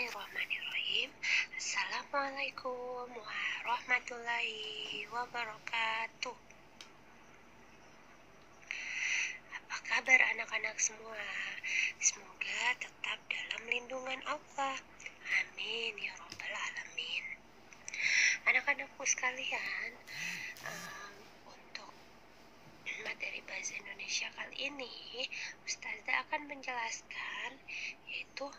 Bismillahirrahmanirrahim. Assalamualaikum warahmatullahi wabarakatuh. Apa kabar anak-anak semua? Semoga tetap dalam lindungan Allah. Amin ya robbal alamin. Anak-anakku sekalian, untuk materi bahasa Indonesia kali ini Ustazah akan menjelaskan yaitu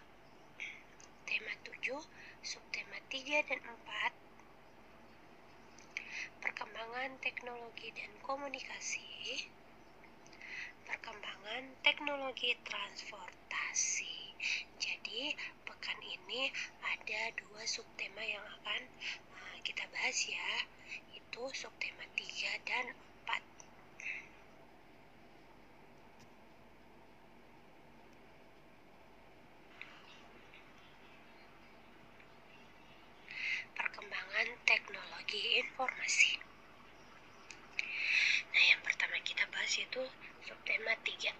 tema 7, subtema 3 dan 4, perkembangan teknologi dan komunikasi, perkembangan teknologi transportasi. Jadi pekan ini ada 2 subtema yang akan kita bahas ya, itu subtema 3 dan 4. Perkembangan teknologi informasi. Nah, yang pertama kita bahas itu subtema 3.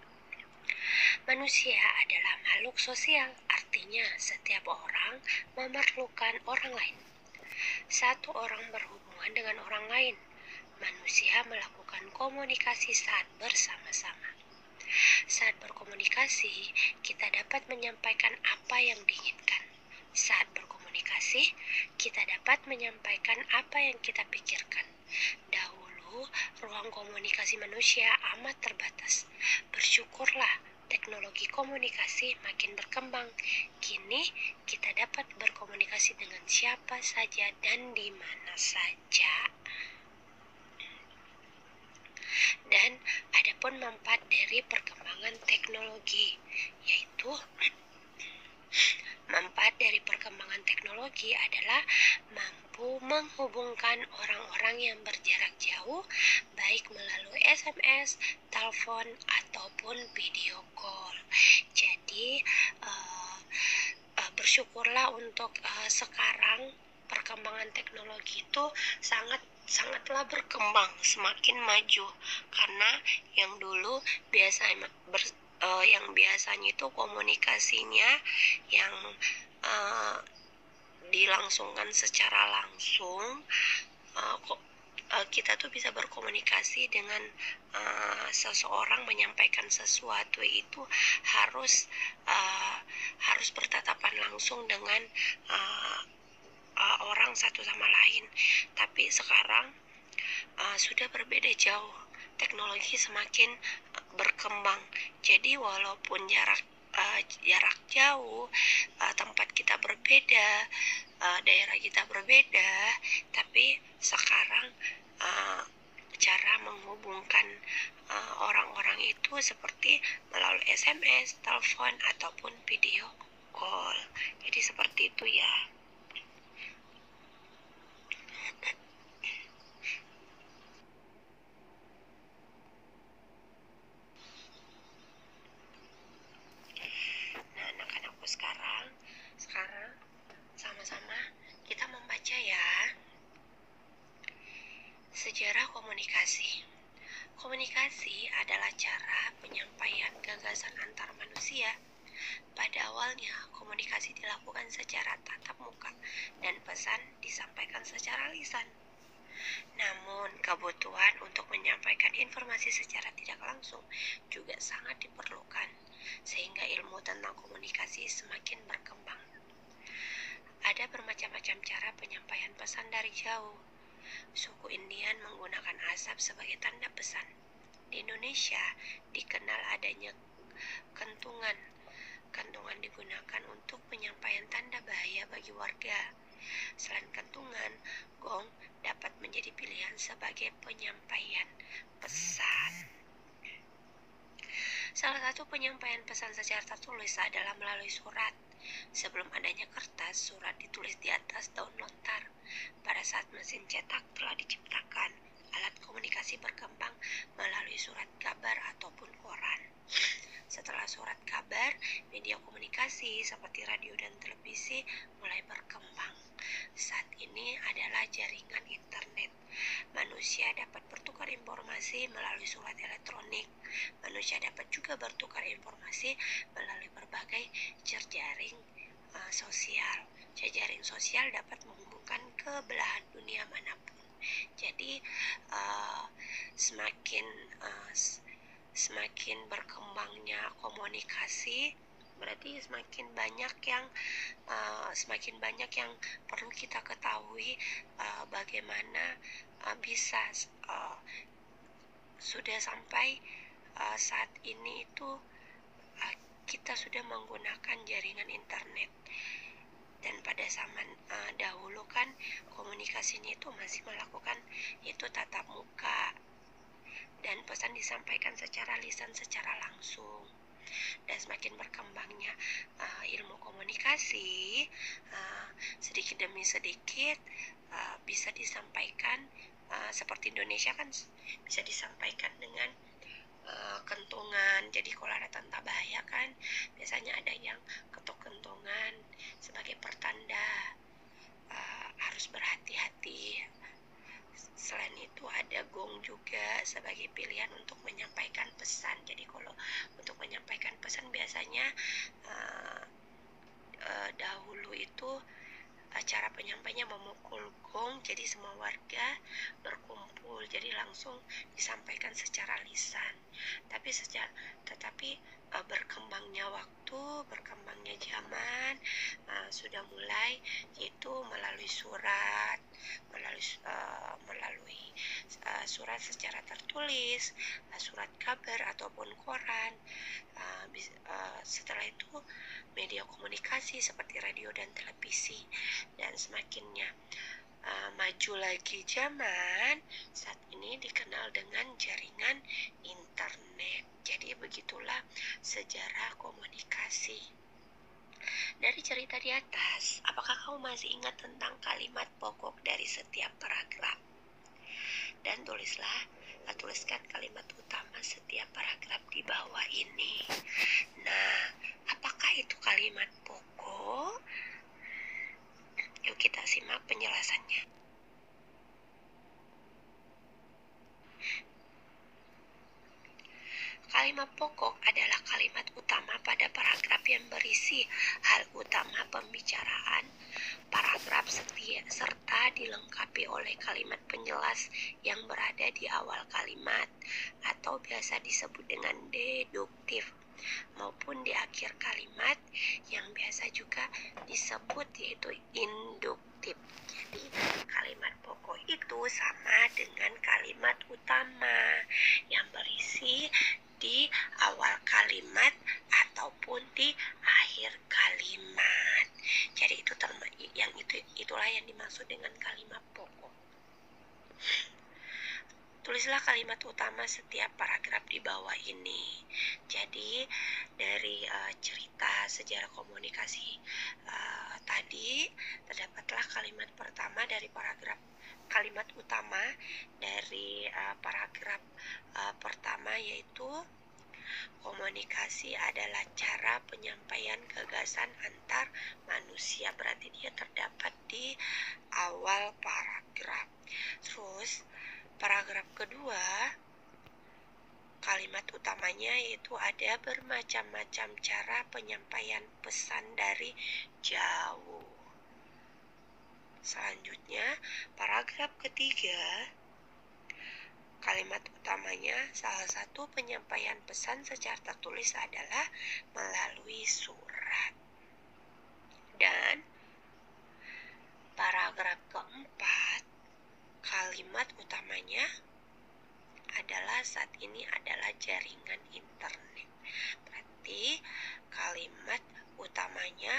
Manusia adalah makhluk sosial, artinya setiap orang memerlukan orang lain. Satu orang berhubungan dengan orang lain. Manusia melakukan komunikasi saat bersama-sama. Saat berkomunikasi, kita dapat menyampaikan apa yang diinginkan. Saat berkomunikasi, kita dapat menyampaikan apa yang kita pikirkan. Dahulu, ruang komunikasi manusia amat terbatas. Bersyukurlah, teknologi komunikasi makin berkembang. Kini, kita dapat berkomunikasi dengan siapa saja dan di mana saja. Dan adapun manfaat dari perkembangan teknologi, yaitu manfaat dari perkembangan teknologi adalah mampu menghubungkan orang-orang yang berjarak jauh, baik melalui SMS, telepon, ataupun video call. Jadi, bersyukurlah untuk sekarang perkembangan teknologi itu sangatlah berkembang, semakin maju. Karena yang dulu yang biasanya itu komunikasinya yang dilangsungkan secara langsung, kita tuh bisa berkomunikasi dengan seseorang, menyampaikan sesuatu itu harus bertatapan langsung dengan orang satu sama lain. Tapi sekarang sudah berbeda jauh, teknologi semakin berkembang. Jadi walaupun jarak jauh, tempat kita berbeda, daerah kita berbeda, tapi sekarang cara menghubungkan orang-orang itu seperti melalui SMS, telepon, ataupun video call. Jadi seperti itu ya. Nah, anak-anakku sekarang sama-sama kita membaca ya. Sejarah komunikasi. Komunikasi adalah cara penyampaian gagasan antar manusia. Pada awalnya, komunikasi dilakukan secara tatap muka dan pesan disampaikan secara lisan. Namun, kebutuhan untuk menyampaikan informasi secara tidak langsung juga sangat diperlukan, sehingga ilmu tentang komunikasi semakin berkembang. Ada bermacam-macam cara penyampaian pesan dari jauh. Suku Indian menggunakan asap sebagai tanda pesan. Di Indonesia dikenal adanya kentungan. Kentungan digunakan untuk penyampaian tanda bahaya bagi warga. Selain kentungan, gong dapat menjadi pilihan sebagai penyampaian pesan. Salah satu penyampaian pesan secara tertulis adalah melalui surat. Sebelum adanya kertas, surat ditulis di atas daun lontar. Pada saat mesin cetak telah diciptakan, alat komunikasi berkembang melalui surat kabar ataupun koran. Setelah surat kabar, media komunikasi seperti radio dan televisi mulai berkembang. Saat ini adalah jaringan internet. Manusia dapat bertukar informasi melalui surat elektronik. Manusia dapat juga bertukar informasi melalui berbagai jejaring sosial. sosial dapat menghubungkan ke belahan dunia manapun. Jadi semakin berkembangnya komunikasi, berarti semakin banyak yang perlu kita ketahui, bagaimana bisa sudah sampai saat ini itu kita sudah menggunakan jaringan internet. Dan pada zaman dahulu kan komunikasinya itu masih melakukan itu tatap muka, dan pesan disampaikan secara lisan, secara langsung. Dan semakin berkembangnya ilmu komunikasi, sedikit demi sedikit bisa disampaikan, seperti Indonesia kan bisa disampaikan dengan kentungan. Jadi kalau ada tanda bahaya kan biasanya ada yang ketuk kentungan sebagai pertanda harus berhati-hati. Selain itu ada gong juga sebagai pilihan untuk menyampaikan pesan. Jadi kalau untuk menyampaikan pesan biasanya dahulu itu cara penyampainya memukul gong, jadi semua warga berkumpul, jadi langsung disampaikan secara lisan. Tetapi berkembangnya waktu, berkembangnya zaman, sudah mulai yaitu melalui surat, melalui surat secara tertulis, surat kabar ataupun koran. Setelah itu media komunikasi seperti radio dan televisi. Dan semakinnya maju lagi zaman, saat ini dikenal dengan jaringan internet. Jadi begitulah sejarah komunikasi. Dari cerita di atas, apakah kamu masih ingat tentang kalimat pokok dari setiap paragraf? Dan tuliskan kalimat utama setiap paragraf di bawah ini. Nah, apakah itu kalimat pokok? Yuk kita simak penjelasannya. Kalimat pokok adalah kalimat utama pada paragraf yang berisi hal utama pembicaraan paragraf serta dilengkapi oleh kalimat penjelas yang berada di awal kalimat atau biasa disebut dengan deduktif, maupun di akhir kalimat yang biasa juga disebut yaitu induktif. Jadi kalimat pokok itu sama dengan kalimat utama yang berisi di awal kalimat ataupun di akhir kalimat. Jadi itulah yang dimaksud dengan kalimat pokok. Tulislah kalimat utama setiap paragraf di bawah ini. Jadi dari cerita sejarah komunikasi tadi terdapatlah kalimat pertama dari kalimat utama dari paragraf pertama, yaitu komunikasi adalah cara penyampaian gagasan antar manusia. Berarti dia terdapat di awal paragraf. Terus paragraf kedua, kalimat utamanya yaitu ada bermacam-macam cara penyampaian pesan dari jauh. Selanjutnya, paragraf ketiga, kalimat utamanya salah satu penyampaian pesan secara tertulis adalah melalui surat. Dan paragraf keempat, kalimat utamanya adalah saat ini adalah jaringan internet. Berarti kalimat utamanya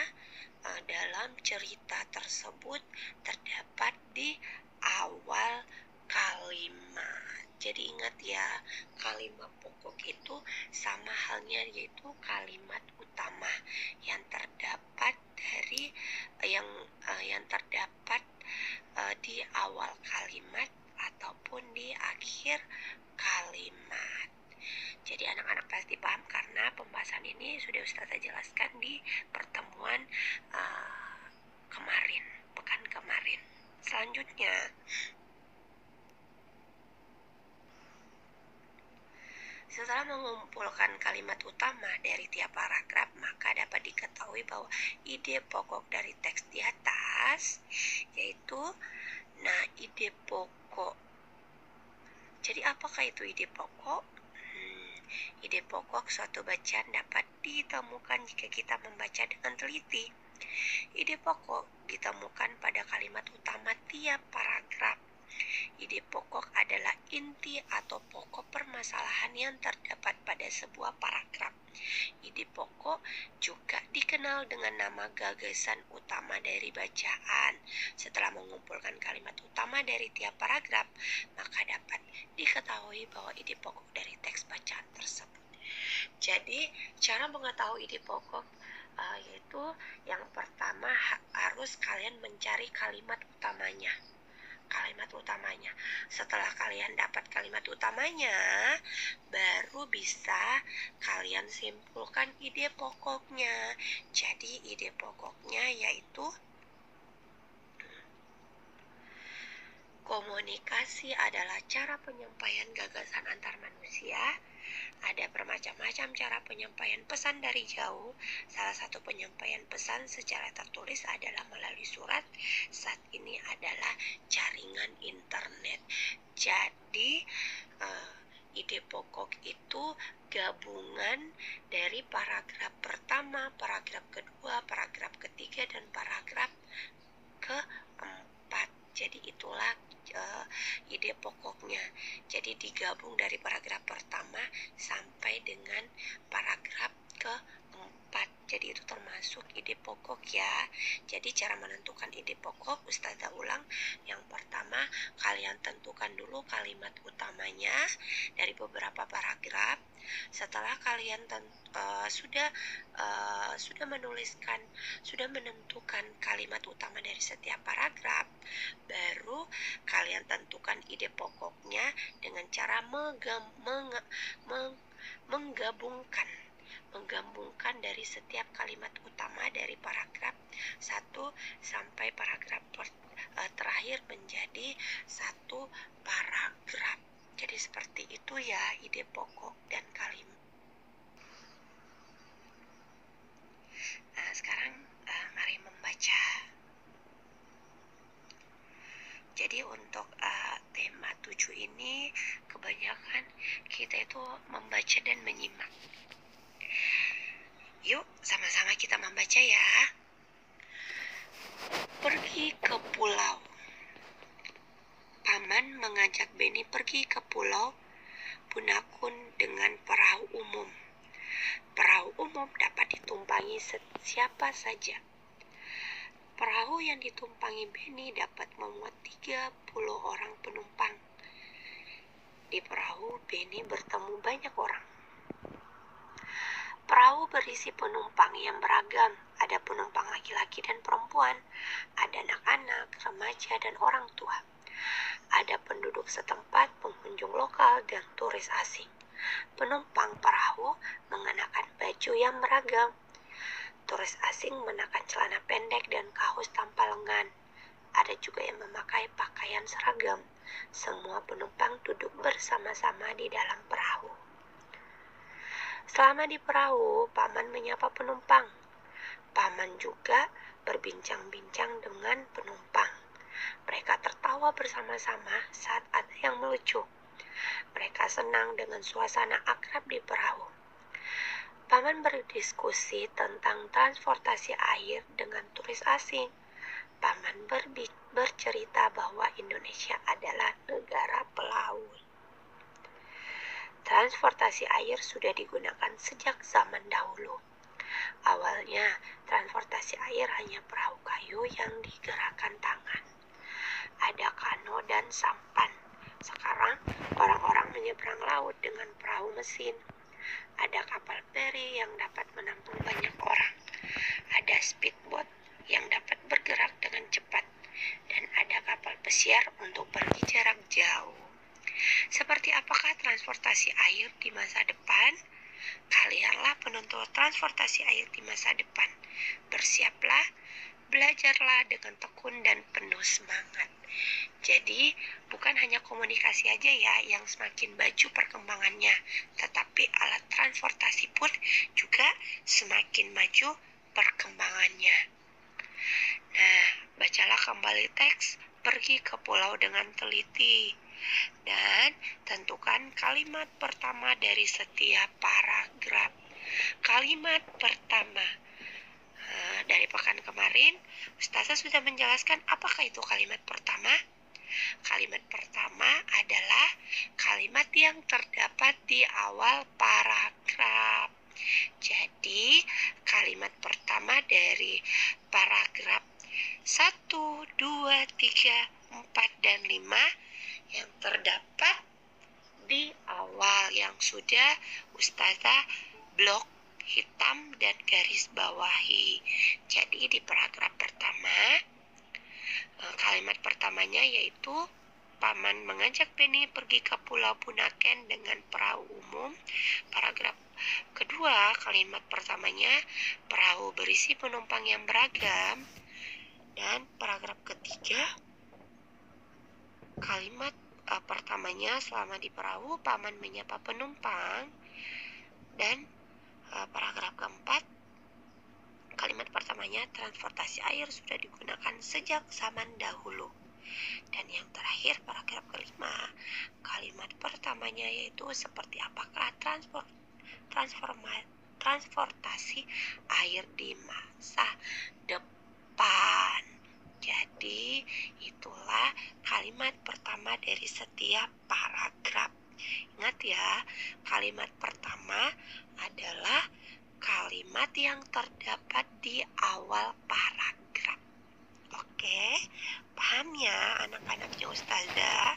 dalam cerita tersebut terdapat di awal kalimat. Jadi ingat ya, kalimat pokok itu sama halnya yaitu kalimat utama yang terdapat di awal kalimat ataupun di akhir kalimat. Jadi anak-anak pasti paham karena pembahasan ini sudah Ustazah jelaskan di pertemuan pekan kemarin. Selanjutnya, setelah mengumpulkan mengumpulkan kalimat utama dari tiap paragraf, maka dapat diketahui bahwa ide pokok dari teks di atas yaitu, ide pokok. Jadi apakah itu ide pokok? Ide pokok suatu bacaan dapat ditemukan jika kita membaca dengan teliti. Ide pokok ditemukan pada kalimat utama tiap paragraf. Ide pokok adalah inti atau pokok permasalahan yang terdapat pada sebuah paragraf. Ide pokok juga dikenal dengan nama gagasan utama dari bacaan. Setelah mengumpulkan kalimat utama dari tiap paragraf, maka dapat diketahui bahwa ide pokok dari teks bacaan tersebut. Jadi, cara mengetahui ide pokok yaitu yang pertama harus kalian mencari kalimat utamanya. Setelah kalian dapat kalimat utamanya, baru bisa kalian simpulkan ide pokoknya. Jadi ide pokoknya yaitu komunikasi adalah cara penyampaian gagasan antar manusia. Ada bermacam-macam cara penyampaian pesan dari jauh. Salah satu penyampaian pesan secara tertulis adalah melalui surat. Saat ini adalah jaringan internet. Jadi ide pokok itu gabungan dari paragraf pertama, paragraf kedua, paragraf ketiga, dan paragraf keempat. Jadi itulah ide pokoknya. Jadi digabung dari paragraf pertama sampai dengan paragraf keempat. Jadi itu termasuk ide pokok ya. Jadi cara menentukan ide pokok, Ustazah ulang. Yang pertama, kalian tentukan dulu kalimat utamanya dari beberapa paragraf. Setelah kalian sudah menentukan kalimat utama dari setiap paragraf, baru kalian tentukan ide pokoknya dengan cara menggabungkan dari setiap kalimat utama dari paragraf 1 sampai paragraf terakhir menjadi satu paragraf. Jadi seperti itu ya ide pokok dan kalimat. Nah, sekarang mari membaca. Jadi untuk tema 7 ini kebanyakan kita itu membaca dan menyimak. Yuk sama-sama kita membaca ya. Pergi ke pulau. Paman mengajak Beni pergi ke pulau Punakun dengan perahu umum. Perahu umum dapat ditumpangi siapa saja. Perahu yang ditumpangi Beni dapat memuat 30 orang penumpang. Di perahu Beni bertemu banyak orang. Perahu berisi penumpang yang beragam. Ada penumpang laki-laki dan perempuan. Ada anak-anak, remaja, dan orang tua. Ada penduduk setempat, pengunjung lokal, dan turis asing. Penumpang perahu mengenakan baju yang beragam. Turis asing mengenakan celana pendek dan kaos tanpa lengan. Ada juga yang memakai pakaian seragam. Semua penumpang duduk bersama-sama di dalam perahu. Selama di perahu, Paman menyapa penumpang. Paman juga berbincang-bincang dengan penumpang. Mereka tertawa bersama-sama saat ada yang melucu. Mereka senang dengan suasana akrab di perahu. Paman berdiskusi tentang transportasi air dengan turis asing. Paman bercerita bahwa Indonesia adalah negara pelaut. Transportasi air sudah digunakan sejak zaman dahulu. Awalnya, transportasi air hanya perahu kayu yang digerakkan tangan. Ada kano dan sampan. Sekarang, orang-orang menyeberang laut dengan perahu mesin. Ada kapal feri yang dapat menampung banyak orang. Ada speedboat yang dapat bergerak dengan cepat. Dan ada kapal pesiar untuk pergi jarak jauh. Seperti apakah transportasi air di masa depan? Kalianlah penuntut transportasi air di masa depan. Bersiaplah Belajarlah dengan tekun dan penuh semangat. Jadi, bukan hanya komunikasi aja ya yang semakin maju perkembangannya, tetapi alat transportasi pun juga semakin maju perkembangannya. Nah, bacalah kembali teks Pergi ke Pulau dengan teliti dan tentukan kalimat pertama dari setiap paragraf. Kalimat pertama dari pekan kemarin, Ustazah sudah menjelaskan apakah itu kalimat pertama. Kalimat pertama adalah kalimat yang terdapat di awal paragraf. Jadi, kalimat pertama dari paragraf 1, 2, 3, 4, dan 5 yang terdapat di awal yang sudah Ustazah blok hitam dan garis bawahi. Jadi di paragraf pertama, kalimat pertamanya yaitu Paman mengajak Penny pergi ke Pulau Bunaken dengan perahu umum. Paragraf kedua, kalimat pertamanya perahu berisi penumpang yang beragam. Dan paragraf ketiga, kalimat pertamanya selama di perahu Paman menyapa penumpang. Dan paragraf keempat, kalimat pertamanya transportasi air sudah digunakan sejak zaman dahulu. Dan yang terakhir paragraf kelima, kalimat pertamanya yaitu seperti apakah transportasi air di masa depan. Jadi itulah kalimat pertama dari setiap paragraf. Ingat ya, kalimat pertama adalah kalimat yang terdapat di awal paragraf. Oke, paham ya anak-anaknya Ustazah?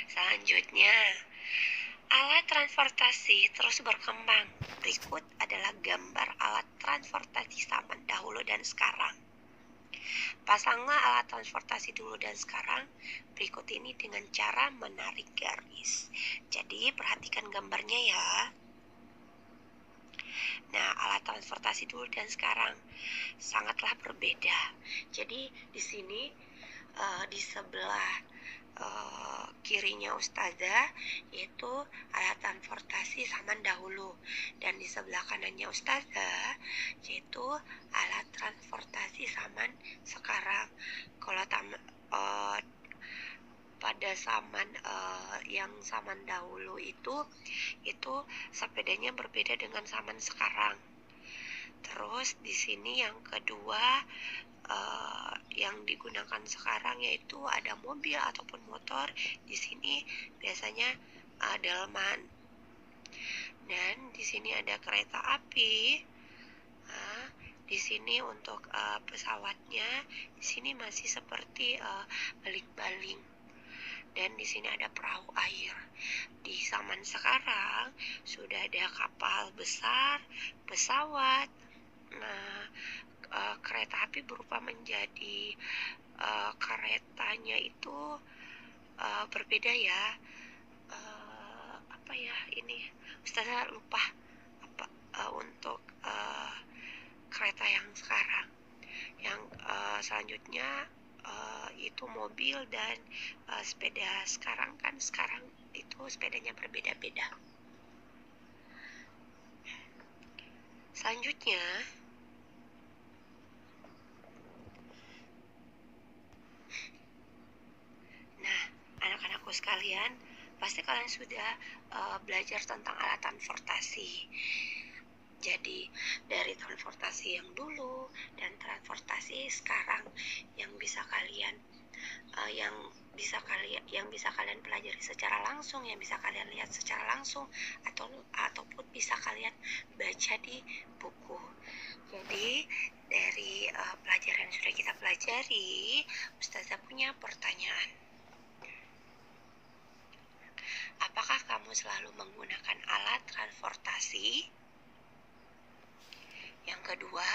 Selanjutnya, alat transportasi terus berkembang. Berikut adalah gambar alat transportasi zaman dahulu dan sekarang. Pasanglah alat transportasi dulu dan sekarang berikut ini dengan cara menarik garis. Jadi perhatikan gambarnya ya. Nah, alat transportasi dulu dan sekarang sangatlah berbeda. Jadi di sini di sebelah kirinya Ustazah yaitu alat transportasi zaman dahulu, dan di sebelah kanannya Ustazah yaitu alat transportasi zaman sekarang. Kalau pada zaman yang zaman dahulu itu sepedanya berbeda dengan zaman sekarang. Terus di sini yang kedua yang digunakan sekarang yaitu ada mobil ataupun motor. Di sini biasanya delman. Dan di sini ada kereta api. Di sini untuk pesawatnya, di sini masih seperti baling-baling. Dan di sini ada perahu air. Di zaman sekarang sudah ada kapal besar, pesawat. Nah, kereta api berubah menjadi keretanya itu berbeda ya. Apa ya ini? Ustazah lupa apa untuk kereta yang sekarang. Yang selanjutnya itu mobil dan sepeda. Sekarang itu sepedanya berbeda-beda. Selanjutnya, nah anak-anakku sekalian, pasti kalian sudah belajar tentang alat transportasi. Jadi dari transportasi yang dulu dan transportasi sekarang yang bisa kalian pelajari secara langsung, yang bisa kalian lihat secara langsung, ataupun bisa kalian baca di buku. Jadi dari pelajaran yang sudah kita pelajari, Ustazah punya pertanyaan. Apakah kamu selalu menggunakan alat transportasi? Yang kedua,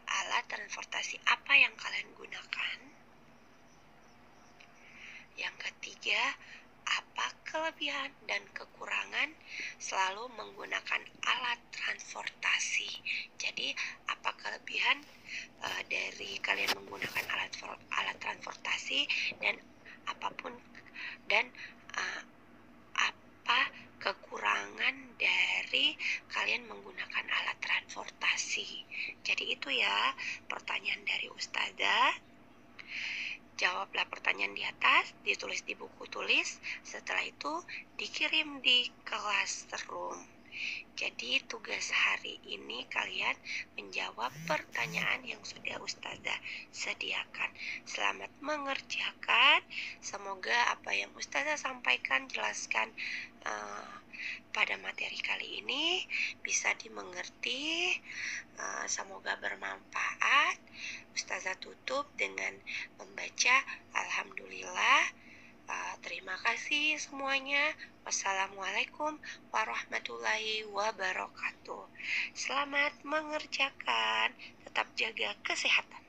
alat transportasi apa yang kalian gunakan? Yang ketiga, apa kelebihan dan kekurangan selalu menggunakan alat kalian menggunakan alat transportasi. Jadi itu ya pertanyaan dari Ustazah. Jawablah pertanyaan di atas, ditulis di buku tulis, setelah itu dikirim di classroom. Jadi tugas hari ini kalian menjawab pertanyaan yang sudah Ustazah sediakan. Selamat mengerjakan. Semoga apa yang Ustazah sampaikan, jelaskan pada materi kali ini bisa dimengerti. Semoga bermanfaat. Ustazah tutup dengan membaca Alhamdulillah. Terima kasih semuanya. Wassalamualaikum warahmatullahi wabarakatuh. Selamat mengerjakan. Tetap jaga kesehatan.